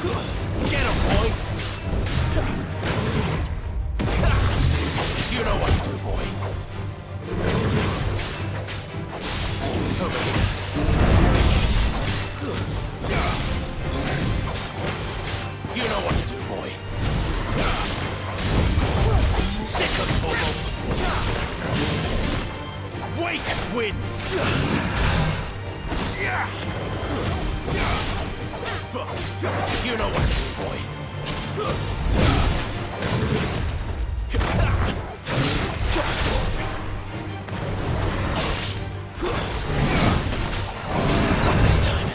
Get him, boy! You know what to do, boy. Over here. You know what to do, boy. Sick of trouble. Wake wins. You know what to do, boy. Not this time.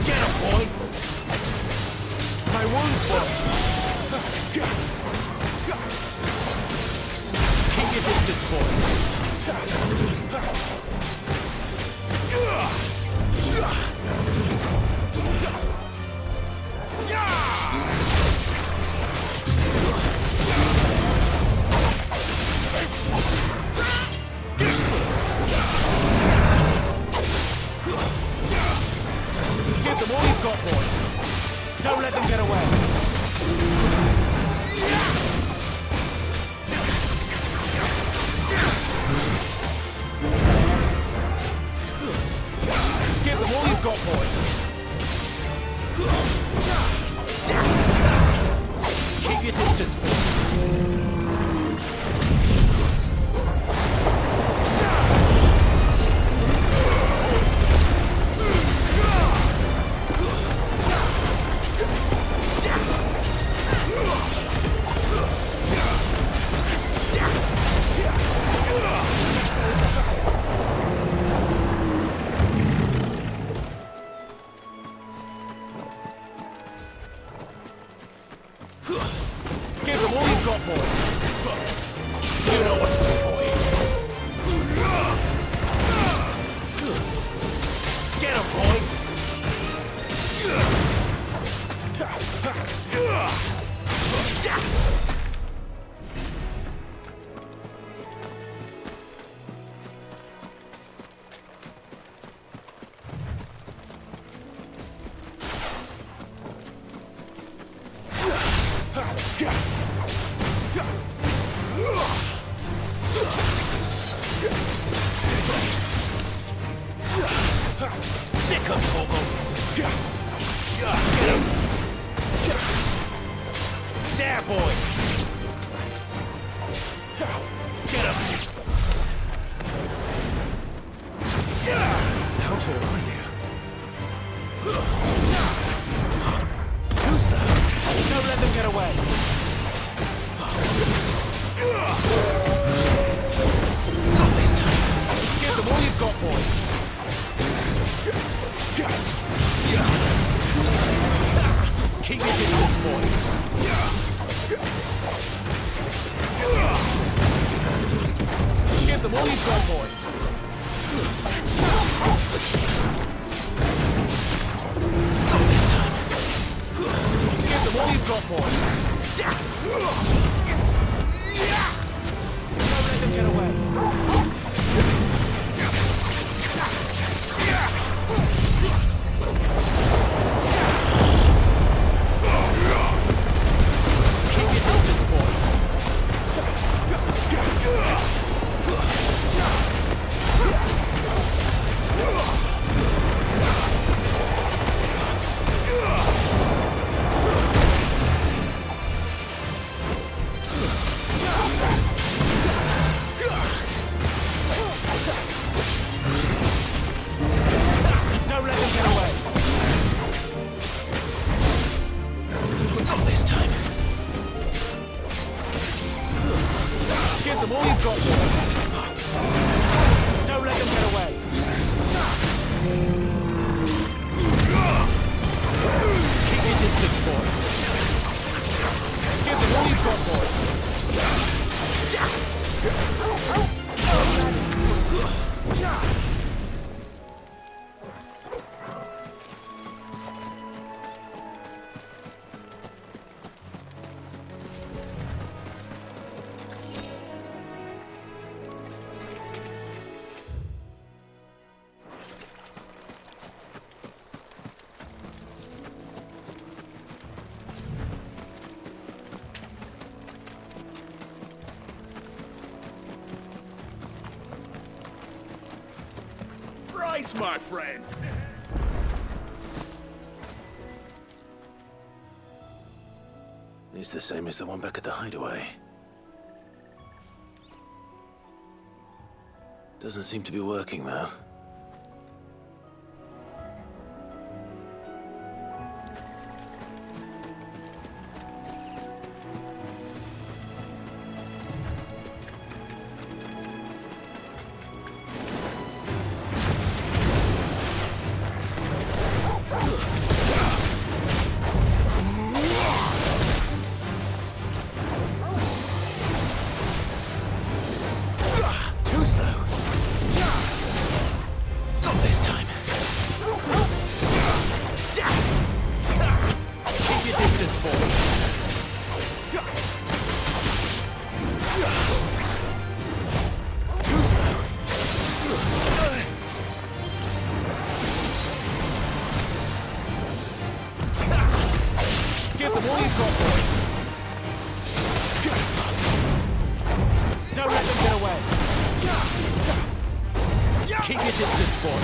Get him, boy. My wounds, boy. Keep your distance, boy. Give them all you've got, boy. Don't let them get away. Give them all you've got, boy. Keep your distance, boy. Give them all you've got, boy. You know what to do, boy. Get him, boy. Sick of trouble. Get him. There, boy. Get him. How tall are you? Who's that? Don't let them get away. Not this time. Give them all you've got, boy. Keep your distance, boy. Give them all you've got, boy. Not this time. Give them all you've got, boy. Don't let them get away. Keep your distance, boy. Don't let them get away. Not this time. Give them all you've got, boy. Don't let them get away. Keep your distance, boy. Give them all you've got, boy. place, my friend. It's the same as the one back at the hideaway. Doesn't seem to be working, though. Too slow. Not this time. Keep your distance, boy. Too slow. Give them all you've got, boy. Don't let them get away. Keep your distance, boy.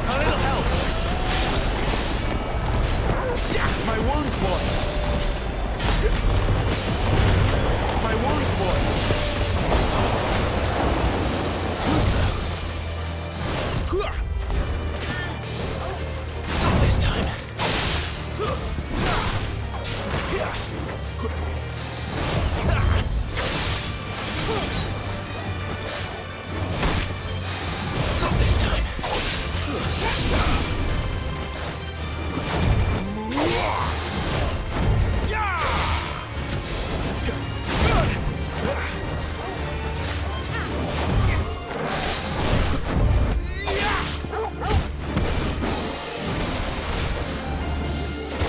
A little help. My wounds, boy. My wounds, boy. Too slow. Not this time. Not this time.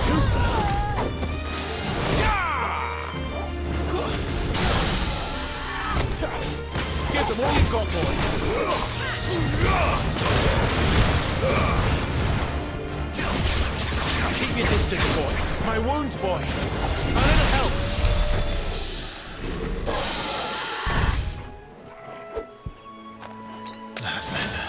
Too slow. Give them all you've got, boy. Keep your distance, boy. My wounds, boy. A little help. That's better.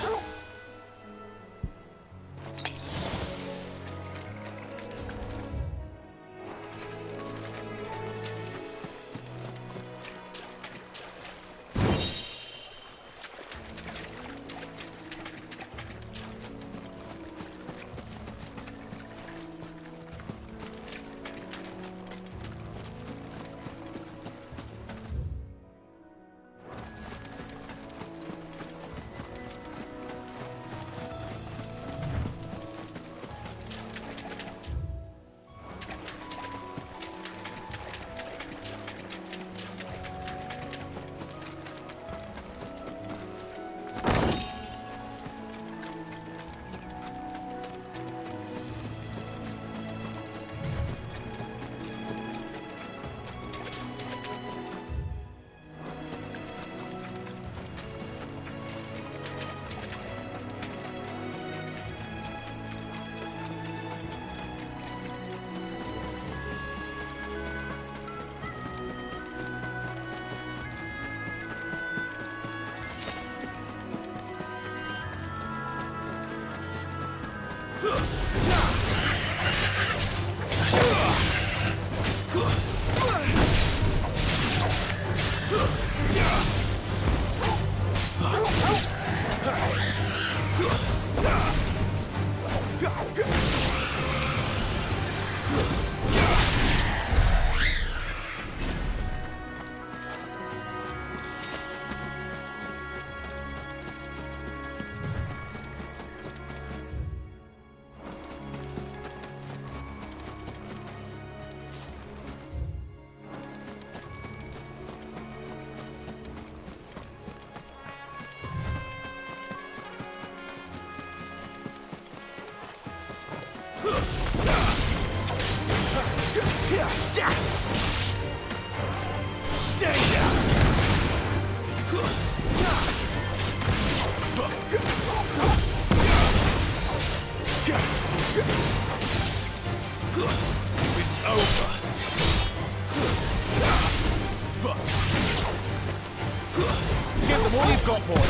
got boy.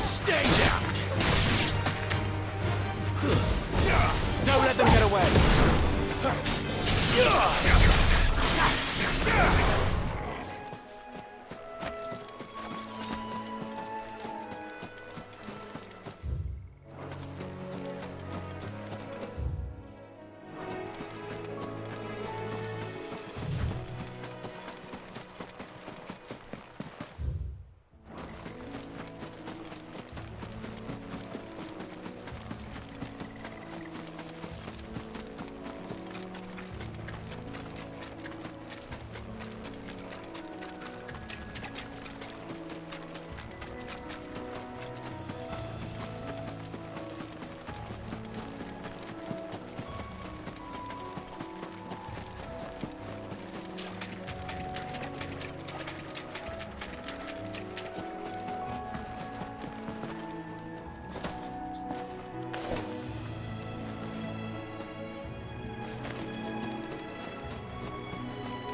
Stay down. Don't let them get away.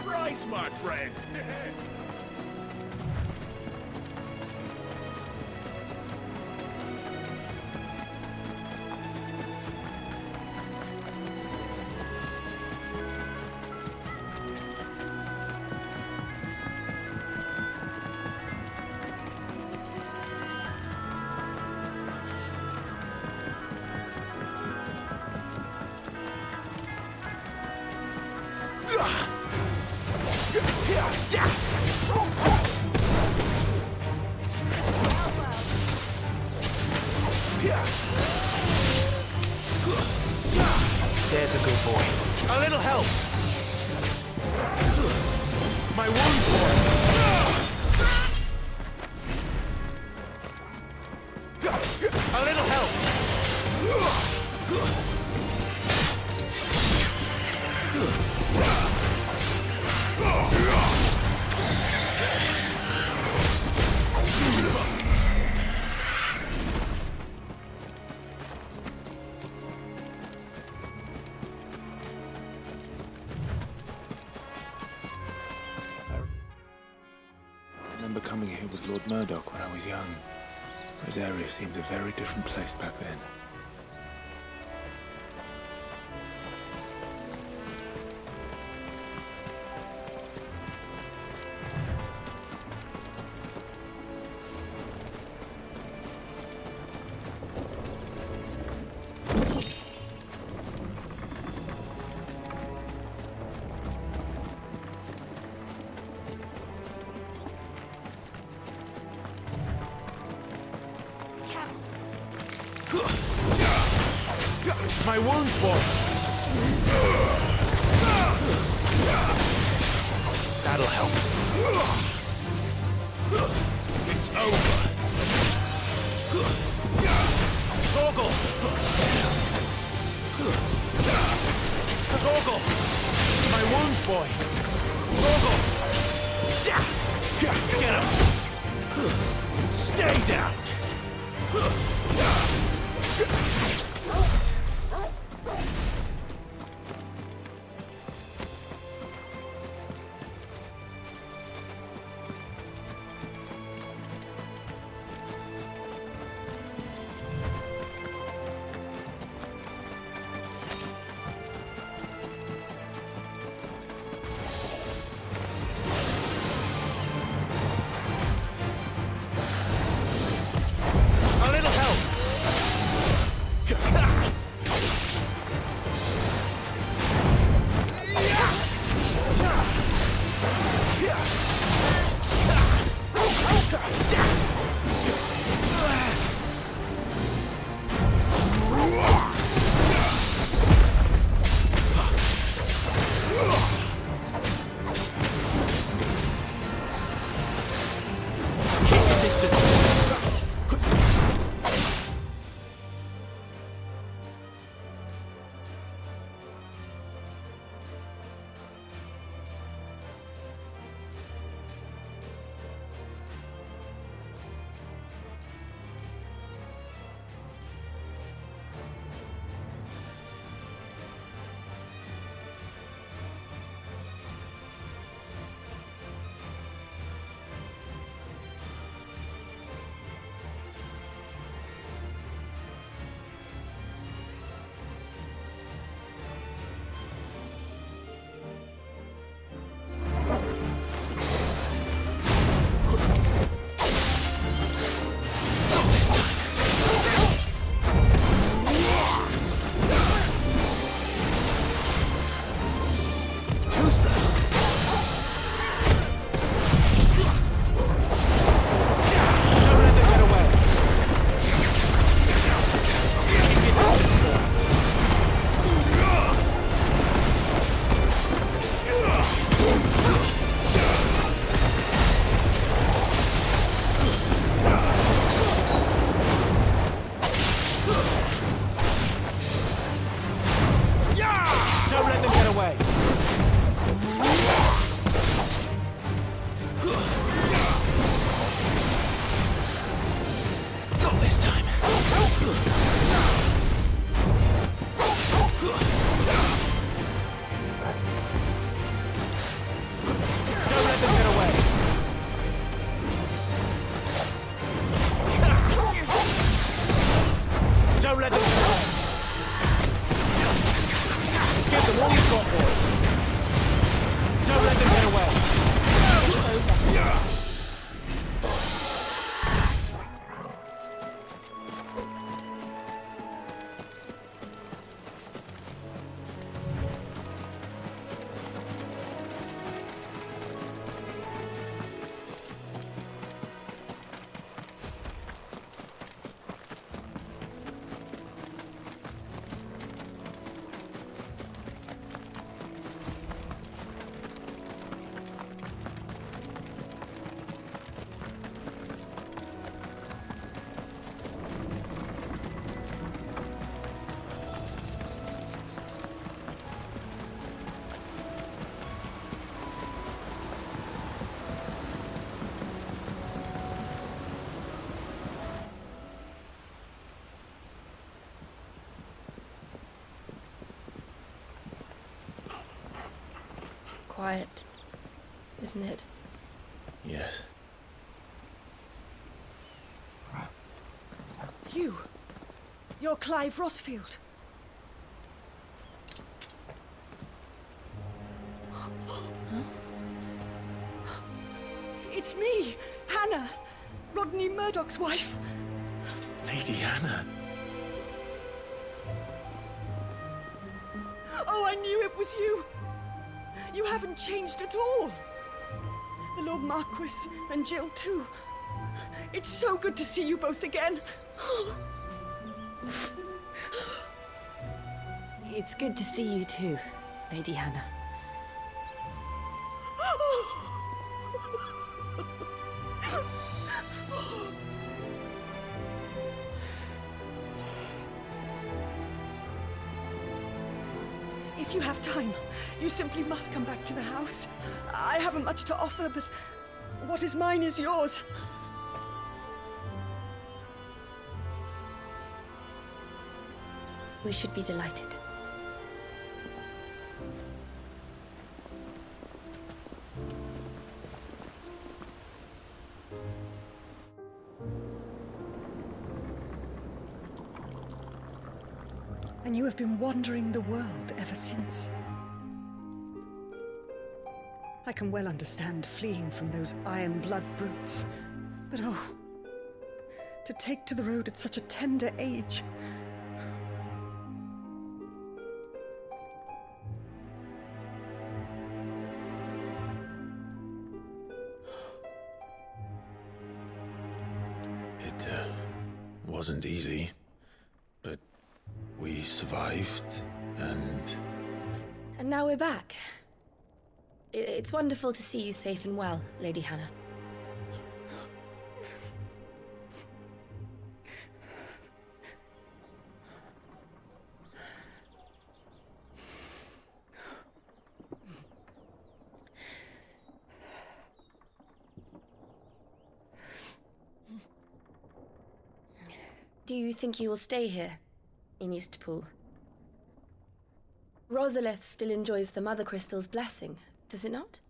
Price, my friend. There's a good boy. A little help. My wounds, boy. A little help. I remember coming here with Lord Murdoch when I was young. This area seemed a very different place back then. My wounds, boy. That'll help. It's over. Torgal! Torgal! My wounds, boy. Torgal! Get him! Stay down! A little help! Who's that? Don't let them get away. Keep your distance, boy. Don't let them get away. Not this time. Don't let them get away. Don't let them get away. Give them all you've got, boy. Don't let them get away. Quiet, isn't it? Yes. You're Clive Rossfield. It's me, Hannah, Rodney Murdoch's wife. Lady Hannah. Oh, I knew it was you. You haven't changed at all. The Lord Marquis and Jill too. It's so good to see you both again. It's good to see you too, Lady Hannah. If you have time, you simply must come back to the house. I haven't much to offer, but what is mine is yours. We should be delighted. And you have been wandering the world ever since. I can well understand fleeing from those iron blood brutes, but oh, to take to the road at such a tender age. It wasn't easy, but we survived, and now we're back. It's wonderful to see you safe and well, Lady Hannah. Do you think you will stay here, in Eastpool? Rosalith still enjoys the Mother Crystal's blessing, does it not?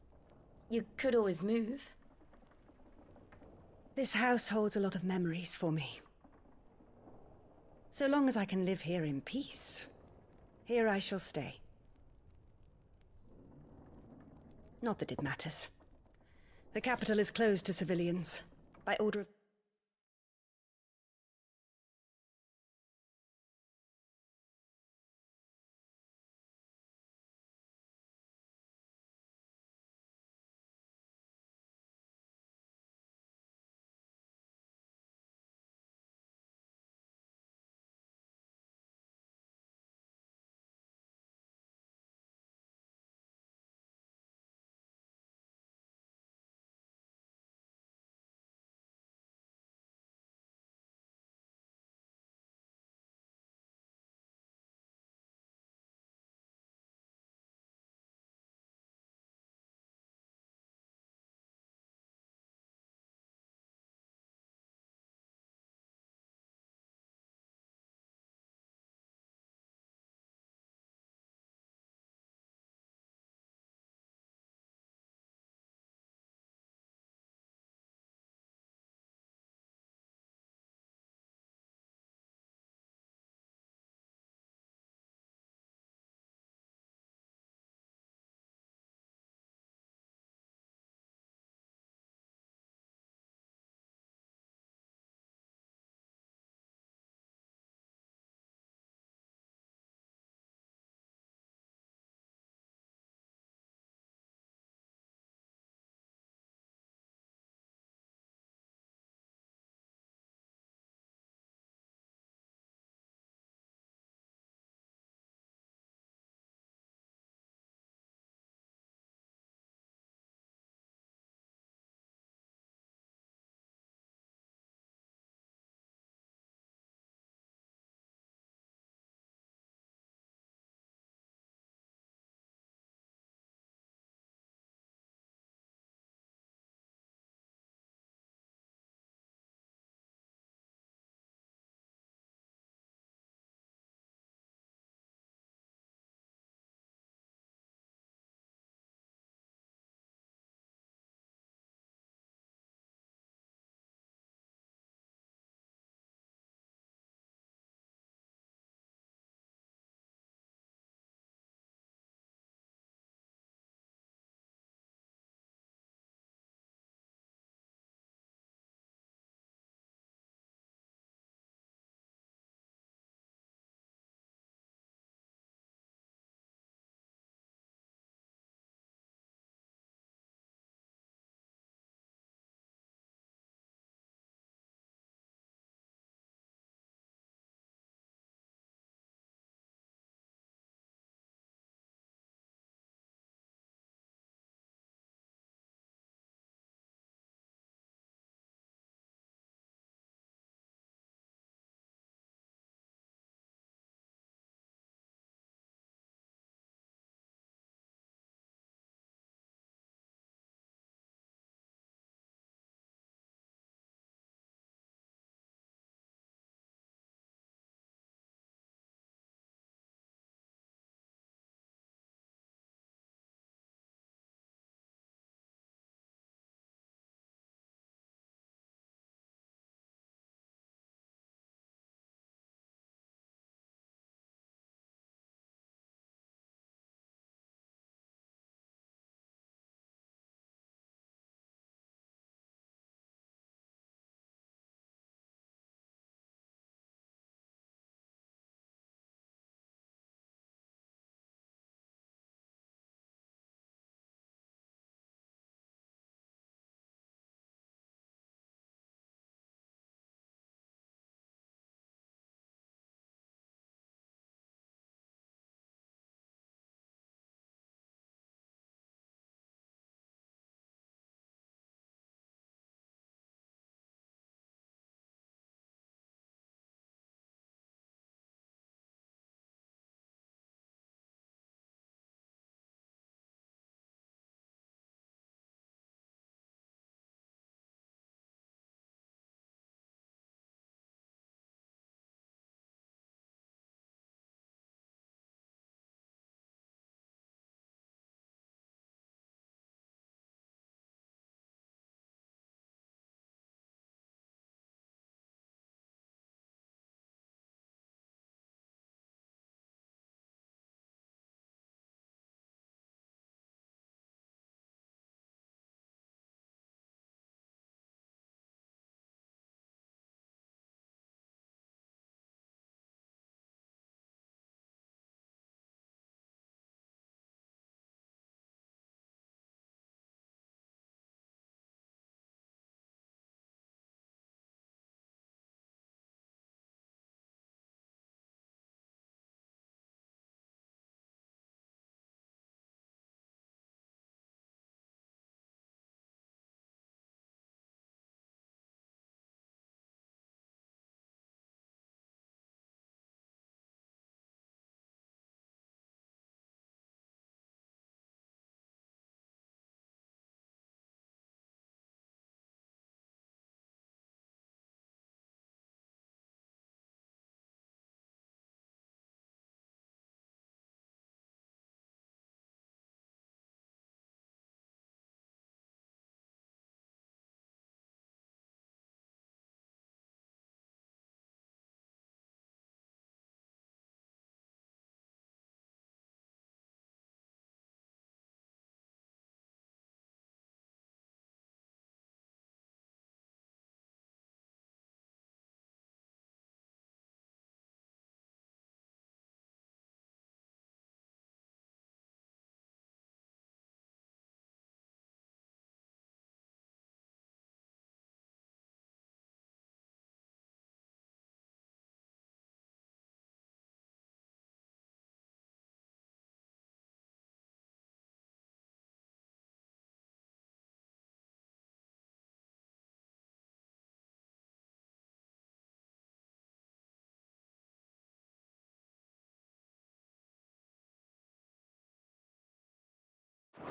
You could always move. This house holds a lot of memories for me. So long as I can live here in peace, here I shall stay. Not that it matters. The capital is closed to civilians, by order of...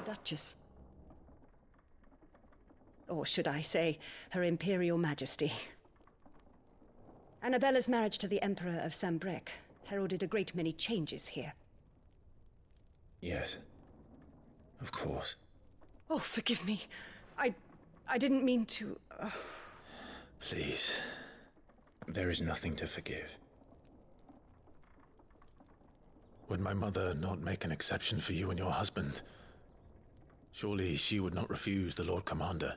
the Duchess. Or should I say, Her Imperial Majesty. Annabella's marriage to the Emperor of Sambrec heralded a great many changes here. Yes. Of course. Oh, forgive me. I didn't mean to... Please. There is nothing to forgive. Would my mother not make an exception for you and your husband? Surely she would not refuse the Lord Commander.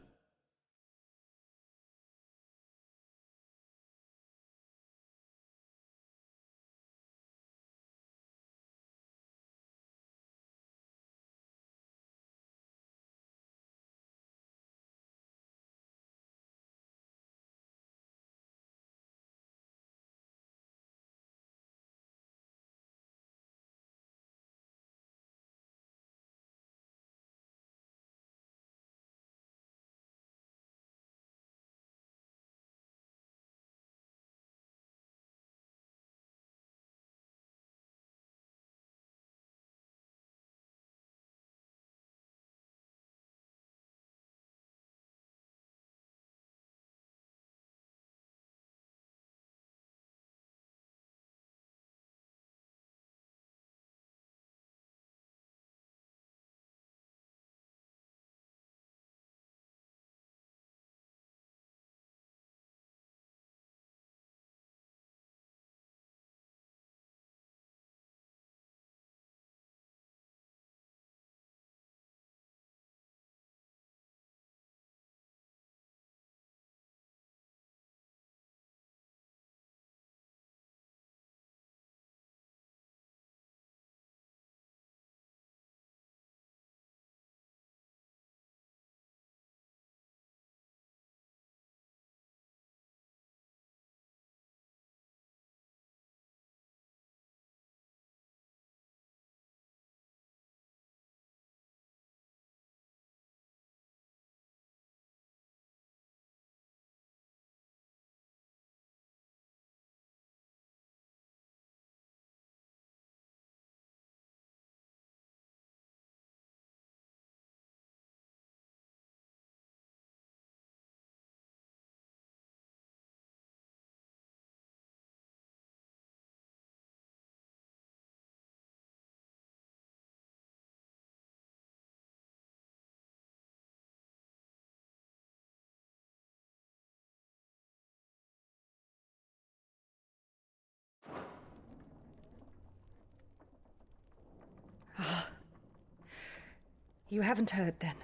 You haven't heard, then.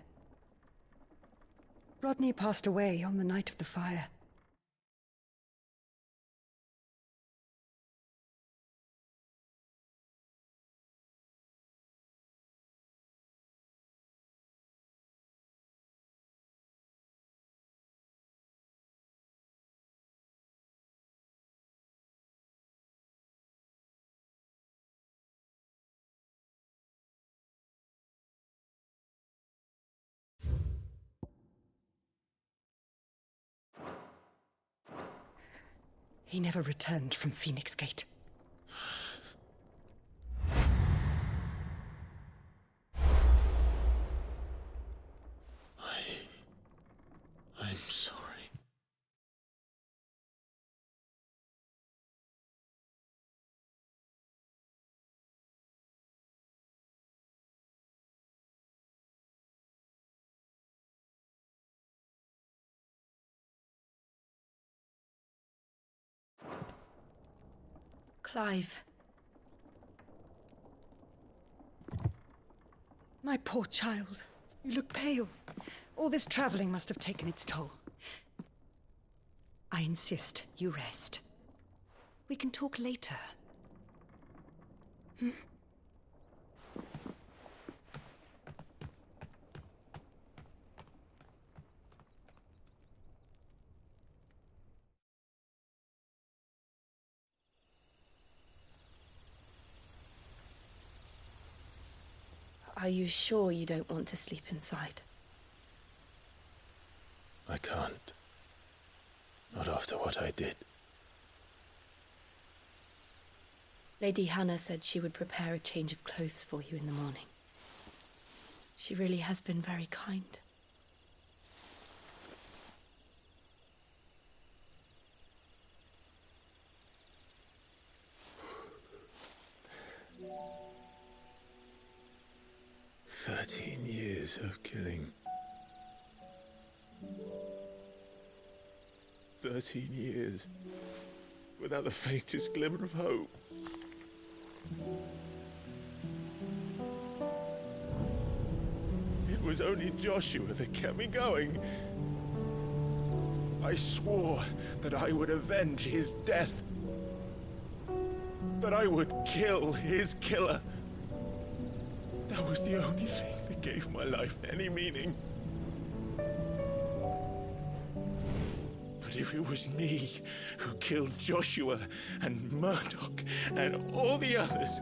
Rodney passed away on the night of the fire. He never returned from Phoenix Gate. I'm sorry. Clive. My poor child. You look pale. All this traveling must have taken its toll. I insist you rest. We can talk later. Are you sure you don't want to sleep inside? I can't. Not after what I did. Lady Hannah said she would prepare a change of clothes for you in the morning. She really has been very kind. Years of killing. 13 years without the faintest glimmer of hope. It was only Joshua that kept me going. I swore that I would avenge his death. That I would kill his killer. That was the only thing that gave my life any meaning. But if it was me who killed Joshua and Murdoch and all the others,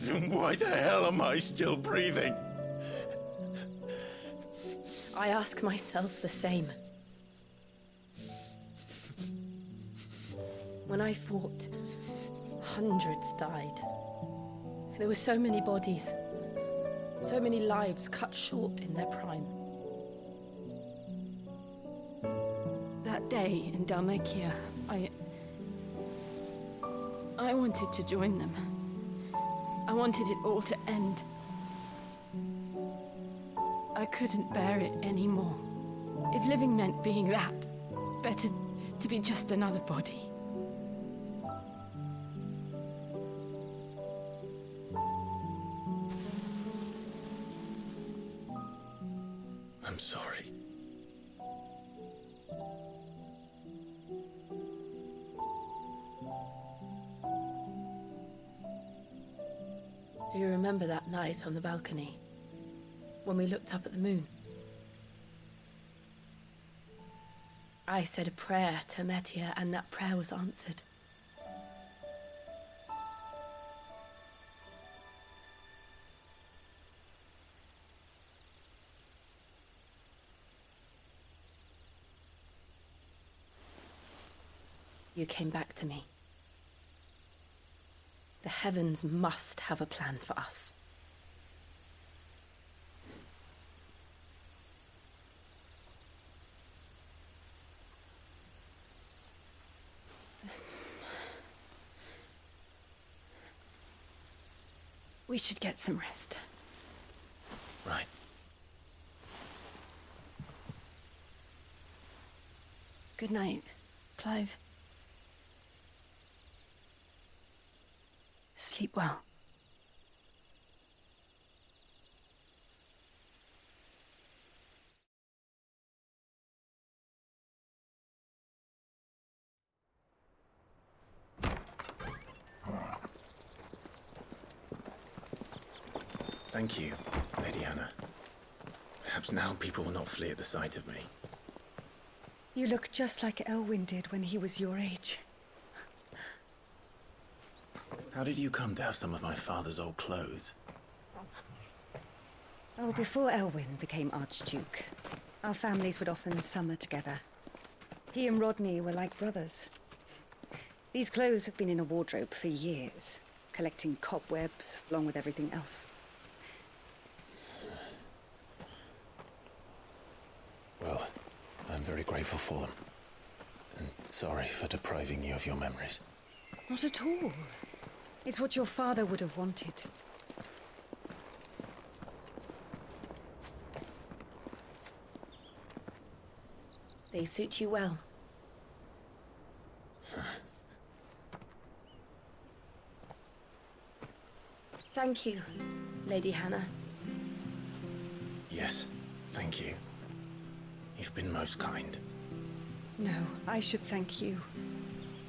then why the hell am I still breathing? I ask myself the same. When I fought, hundreds died. There were so many bodies, so many lives cut short in their prime. That day in Dalmacia, I wanted to join them. I wanted it all to end. I couldn't bear it anymore. If living meant being that, better to be just another body. I'm sorry. Do you remember that night on the balcony, when we looked up at the moon? I said a prayer to Metia, and that prayer was answered. You came back to me. The heavens must have a plan for us. We should get some rest. Right. Good night, Clive. Sleep well. Thank you, Lady Hannah. Perhaps now people will not flee at the sight of me. You look just like Elwyn did when he was your age. How did you come to have some of my father's old clothes? Oh, before Elwyn became Archduke, our families would often summer together. He and Rodney were like brothers. These clothes have been in a wardrobe for years, collecting cobwebs along with everything else. Well, I'm very grateful for them. And sorry for depriving you of your memories. Not at all. It's what your father would have wanted. They suit you well. Thank you, Lady Hannah. Yes, thank you. You've been most kind. No, I should thank you.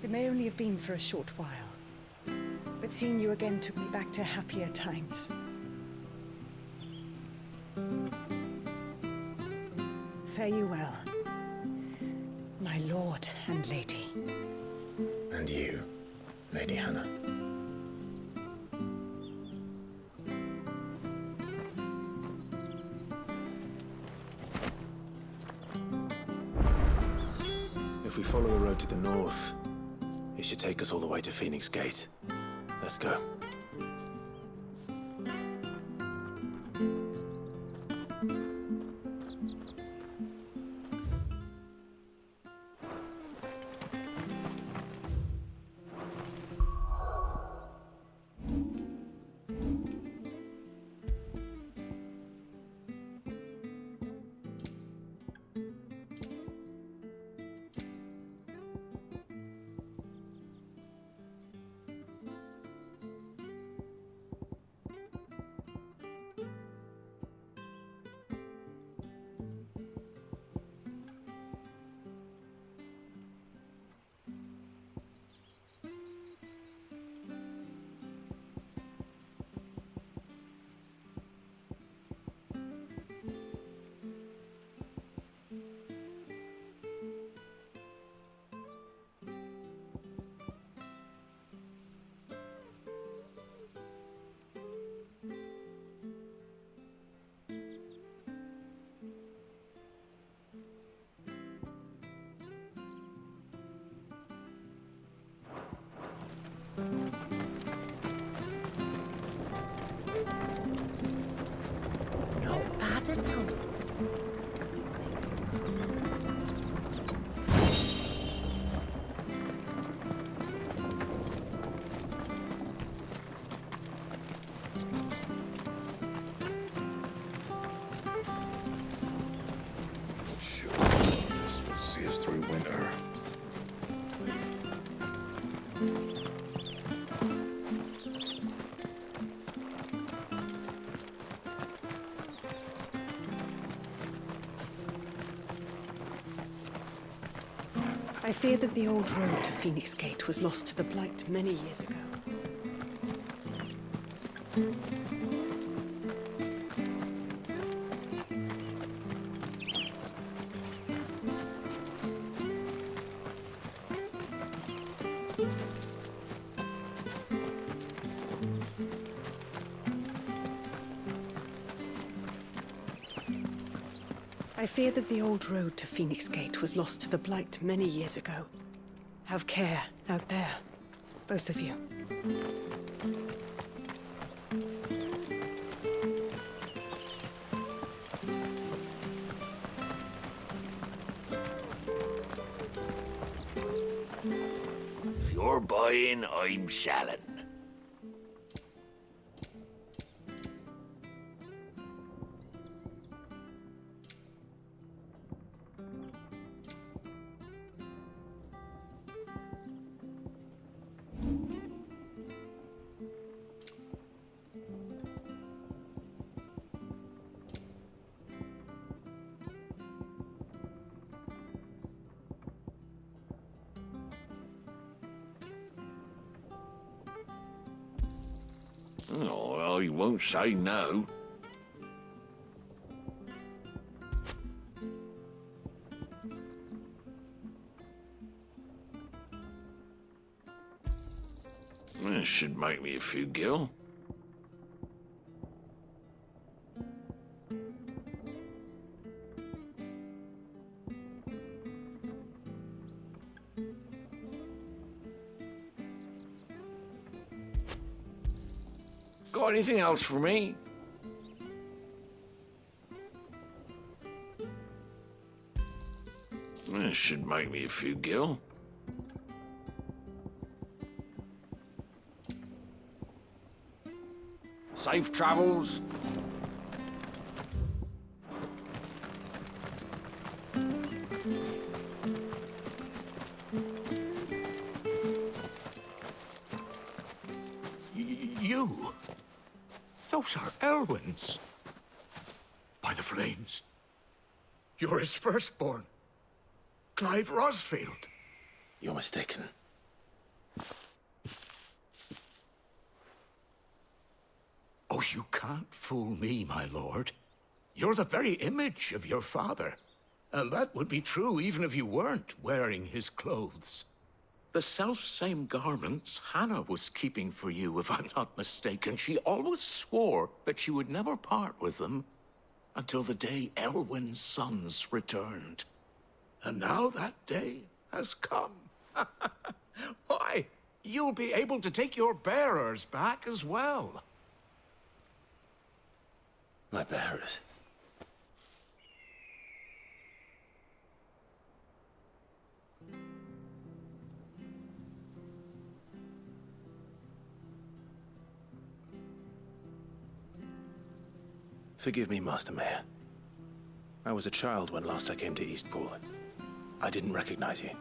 It may only have been for a short while. But seeing you again took me back to happier times. Fare you well, my lord and lady. And you, Lady Hannah. If we follow the road to the north, it should take us all the way to Phoenix Gate. Let's go. Not bad at all. This will see us through winter. I fear that the old road to Phoenix Gate was lost to the Blight many years ago. I fear that the old road to Phoenix Gate was lost to the Blight many years ago. Have care out there, both of you. If you're buying, I'm selling. Oh, I won't say no. This should make me a few gil. Got anything else for me? This should make me a few gil. Safe travels. You? Those are Elwyn's. By the flames. You're his firstborn. Clive Rosfield. You're mistaken. Oh, you can't fool me, my lord. You're the very image of your father. And that would be true even if you weren't wearing his clothes. The self-same garments Hannah was keeping for you, if I'm not mistaken. She always swore that she would never part with them until the day Elwyn's sons returned. And now that day has come. Why, you'll be able to take your bearers back as well. My bearers. Forgive me, Master Mayor. I was a child when last I came to Eastpool. I didn't recognize you.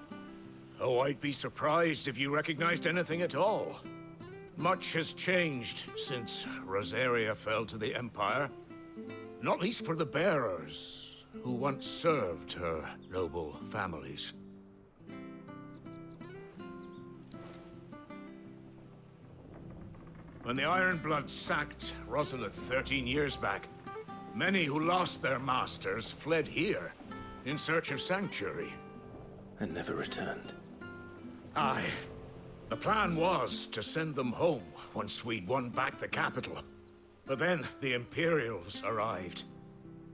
Oh, I'd be surprised if you recognized anything at all. Much has changed since Rosaria fell to the Empire. Not least for the bearers, who once served her noble families. When the Ironbloods sacked Rosalith 13 years back, many who lost their masters fled here in search of sanctuary. And never returned. Aye. The plan was to send them home once we'd won back the capital. But then the Imperials arrived.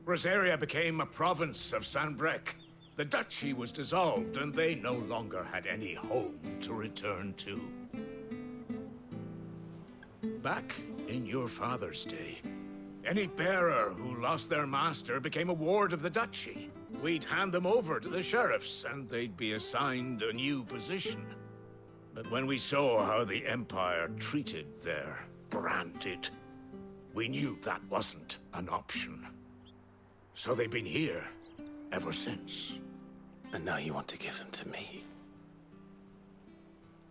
Rosaria became a province of Sanbreque. The duchy was dissolved, and they no longer had any home to return to. back in your father's day. Any bearer who lost their master became a ward of the duchy. We'd hand them over to the sheriffs, and they'd be assigned a new position. But when we saw how the Empire treated their branded, we knew that wasn't an option. So they've been here ever since. And now you want to give them to me?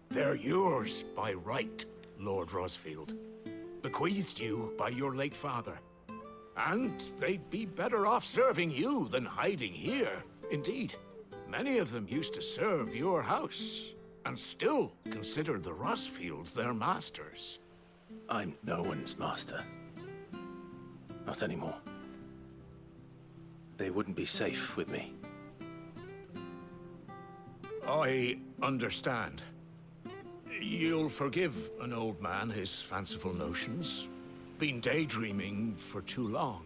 They're yours by right, Lord Rosfield. Bequeathed you by your late father. And they'd be better off serving you than hiding here. Indeed, many of them used to serve your house, and still considered the Rosfields their masters. I'm no one's master. Not anymore. They wouldn't be safe with me. I understand. You'll forgive an old man his fanciful notions. Been daydreaming for too long.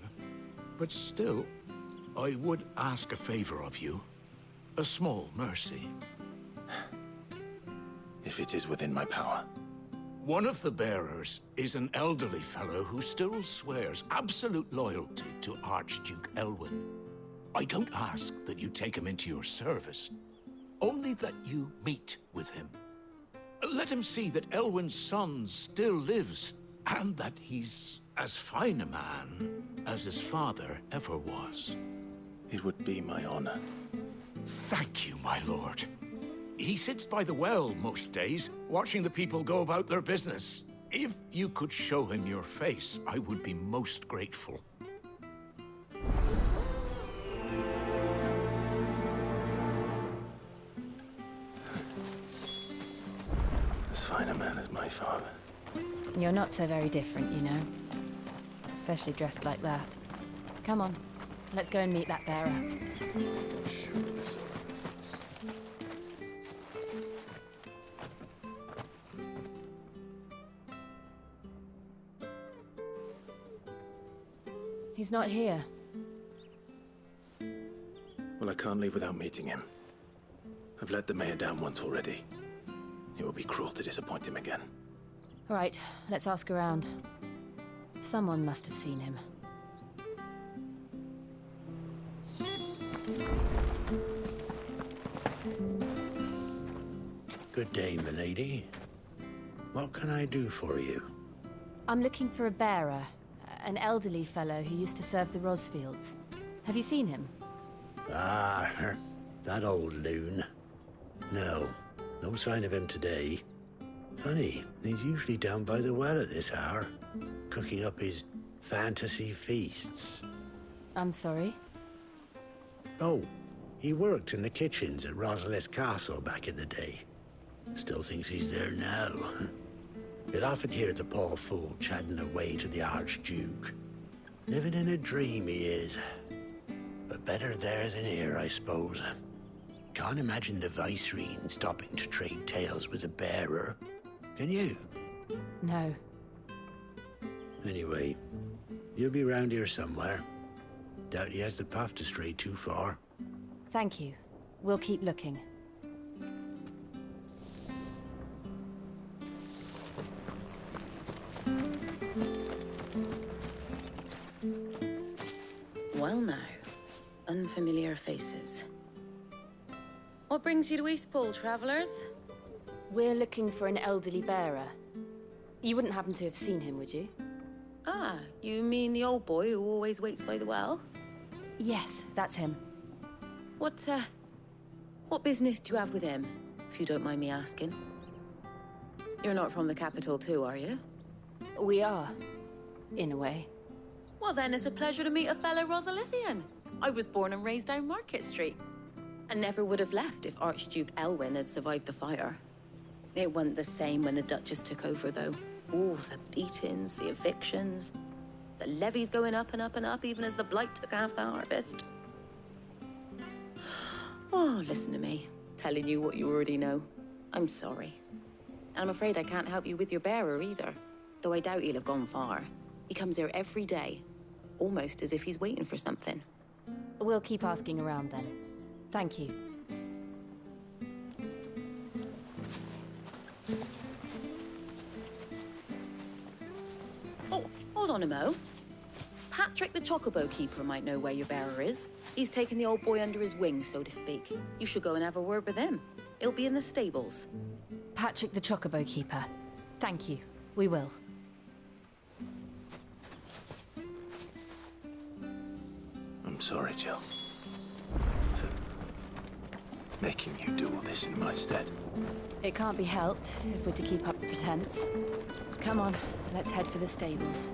But still, I would ask a favor of you. A small mercy. If it is within my power. One of the bearers is an elderly fellow who still swears absolute loyalty to Archduke Elwyn. I don't ask that you take him into your service, only that you meet with him. Let him see that Elwyn's son still lives, and that he's as fine a man as his father ever was. It would be my honor. Thank you, my lord. He sits by the well most days, watching the people go about their business. If you could show him your face, I would be most grateful. As fine a man as my father. You're not so very different, you know. Especially dressed like that. Come on, let's go and meet that bearer. He's not here. Well, I can't leave without meeting him. I've let the mayor down once already. It would be cruel to disappoint him again. All right, let's ask around. Someone must have seen him. Good day, milady. What can I do for you? I'm looking for a bearer. An elderly fellow who used to serve the Rosfields. Have you seen him? Ah, that old loon. No sign of him today. Funny, he's usually down by the well at this hour, cooking up his fantasy feasts. I'm sorry? Oh, he worked in the kitchens at Rosalith Castle back in the day. Still thinks he's there now. You'd often hear the poor fool chatting away to the Archduke. Living in a dream he is. But better there than here, I suppose. Can't imagine the Vicereine stopping to trade tales with a bearer. Can you? No. Anyway, you'll be round here somewhere. Doubt he has the puff to stray too far. Thank you. We'll keep looking. Well now, unfamiliar faces. What brings you to Eastpool, travelers? We're looking for an elderly bearer. You wouldn't happen to have seen him, would you? Ah, you mean the old boy who always waits by the well? Yes, that's him. What business do you have with him, if you don't mind me asking? You're not from the capital too, are you? We are, in a way. Well then, it's a pleasure to meet a fellow Rosalithian. I was born and raised down Market Street. And never would have left if Archduke Elwyn had survived the fire. It wasn't the same when the Duchess took over, though. Ooh, the beatings, the evictions, the levies going up and up and up, even as the blight took half the harvest. Oh, listen to me, telling you what you already know. I'm sorry. And I'm afraid I can't help you with your bearer either, though I doubt he'll have gone far. He comes here every day, almost as if he's waiting for something. We'll keep asking around then. Thank you. Geronimo. Patrick the Chocobo Keeper might know where your bearer is. He's taken the old boy under his wing, so to speak. You should go and have a word with him. He'll be in the stables. Patrick the Chocobo Keeper. Thank you. We will. I'm sorry, Jill. For making you do all this in my stead. It can't be helped if we're to keep up the pretense. Come on, let's head for the stables.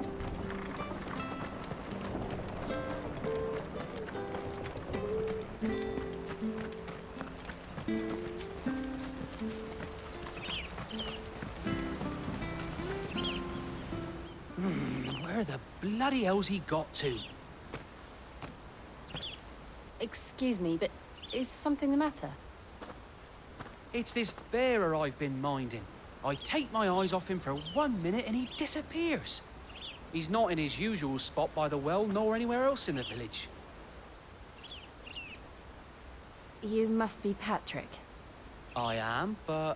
Where the bloody hell's he got to? Excuse me, but is something the matter? It's this bearer I've been minding. I take my eyes off him for 1 minute and he disappears. He's not in his usual spot by the well, nor anywhere else in the village. You must be Patrick. I am, but...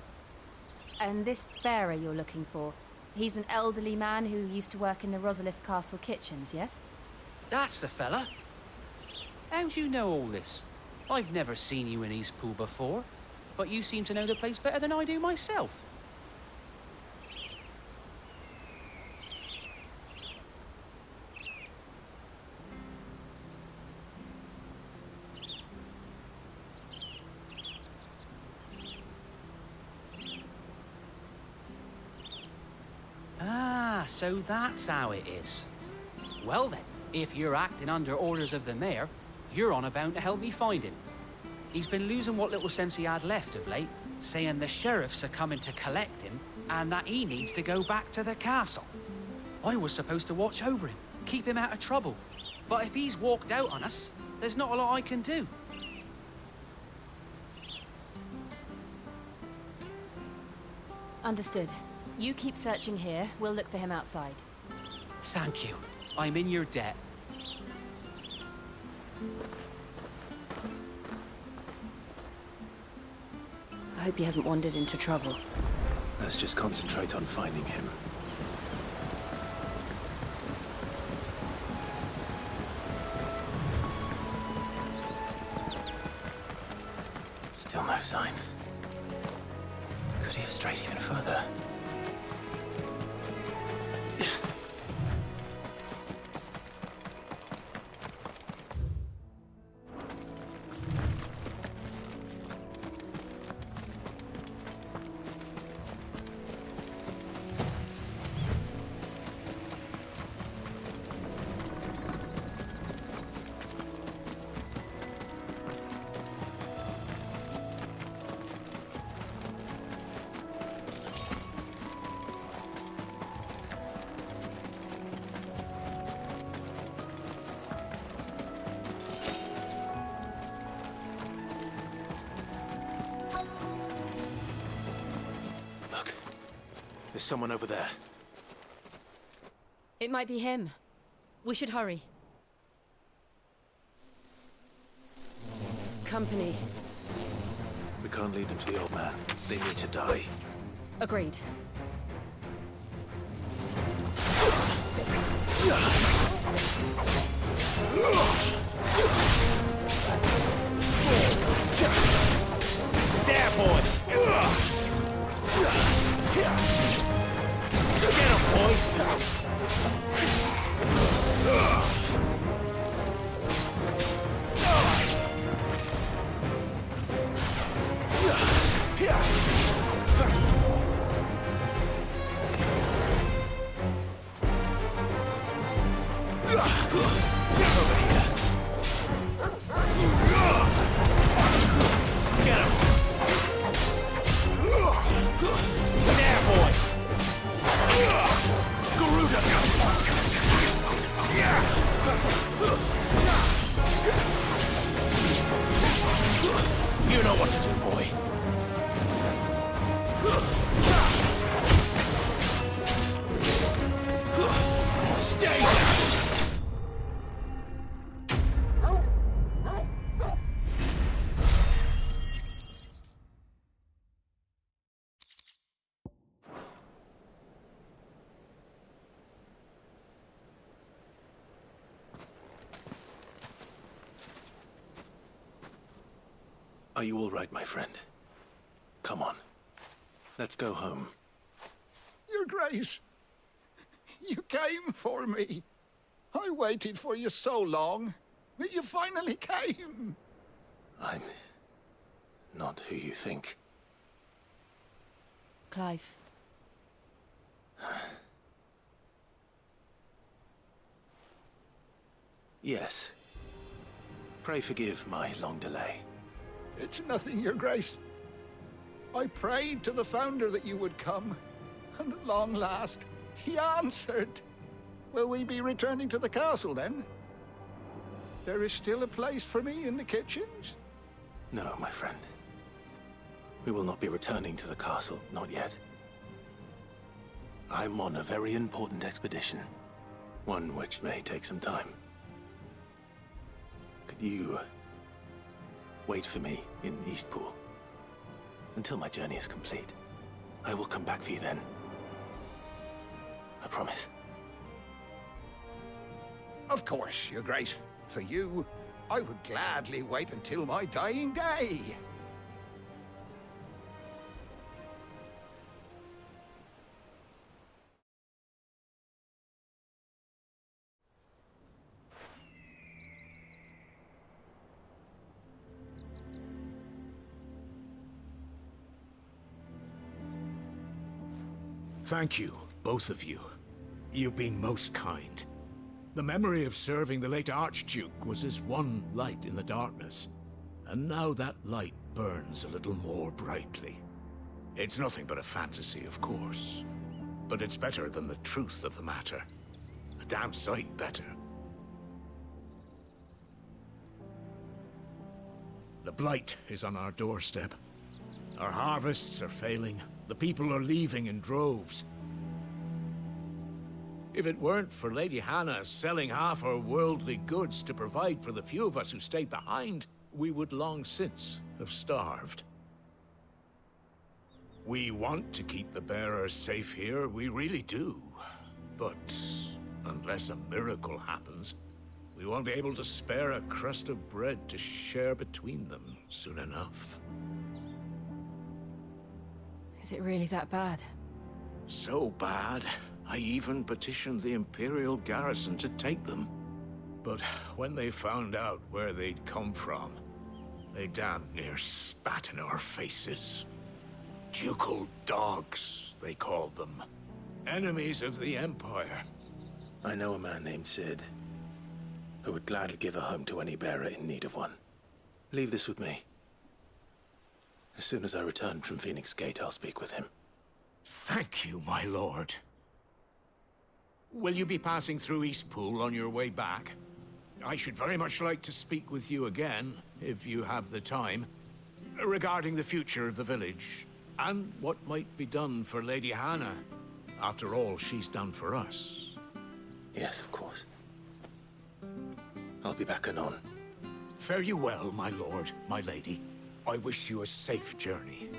And this bearer you're looking for, he's an elderly man who used to work in the Rosalith Castle kitchens, yes? That's the fella. How'd you know all this? I've never seen you in Eastpool before, but you seem to know the place better than I do myself. Ah, so that's how it is. Well then, if you're acting under orders of the mayor, you're on about to help me find him. He's been losing what little sense he had left of late, saying the sheriffs are coming to collect him and that he needs to go back to the castle. I was supposed to watch over him, keep him out of trouble. But if he's walked out on us, there's not a lot I can do. Understood. You keep searching here, we'll look for him outside. Thank you. I'm in your debt. I hope he hasn't wandered into trouble. Let's just concentrate on finding him. Still no sign. Could he have strayed even further? There's someone over there. It might be him. We should hurry. Company. We can't lead them to the old man. They need to die. Agreed. There, boy! Get him, boy! You know what to do, boy. Stay down! Are you all right, my friend? Come on. Let's go home. Your Grace, you came for me. I waited for you so long, but you finally came. I'm not who you think. Clive. Yes. Pray forgive my long delay. It's nothing, Your Grace. I prayed to the Founder that you would come, and at long last, he answered. Will we be returning to the castle, then? There is still a place for me in the kitchens? No, my friend. We will not be returning to the castle, not yet. I'm on a very important expedition. One which may take some time. Could you wait for me in Eastpool until my journey is complete? I will come back for you then. I promise. Of course, Your Grace. For you, I would gladly wait until my dying day. Thank you, both of you. You've been most kind. The memory of serving the late Archduke was as one light in the darkness, and now that light burns a little more brightly. It's nothing but a fantasy, of course, but it's better than the truth of the matter. A damn sight better. The blight is on our doorstep. Our harvests are failing. The people are leaving in droves. If it weren't for Lady Hannah selling half her worldly goods to provide for the few of us who stayed behind, we would long since have starved. We want to keep the bearers safe here, we really do. But unless a miracle happens, we won't be able to spare a crust of bread to share between them soon enough. Is it really that bad? So bad, I even petitioned the Imperial garrison to take them. But when they found out where they'd come from, they damn near spat in our faces. Ducal dogs, they called them. Enemies of the Empire. I know a man named Sid, who would gladly give a home to any bearer in need of one. Leave this with me. As soon as I return from Phoenix Gate, I'll speak with him. Thank you, my lord. Will you be passing through Eastpool on your way back? I should very much like to speak with you again, if you have the time, regarding the future of the village, and what might be done for Lady Hannah. After all she's done for us. Yes, of course. I'll be back anon. Fare you well, my lord, my lady. I wish you a safe journey.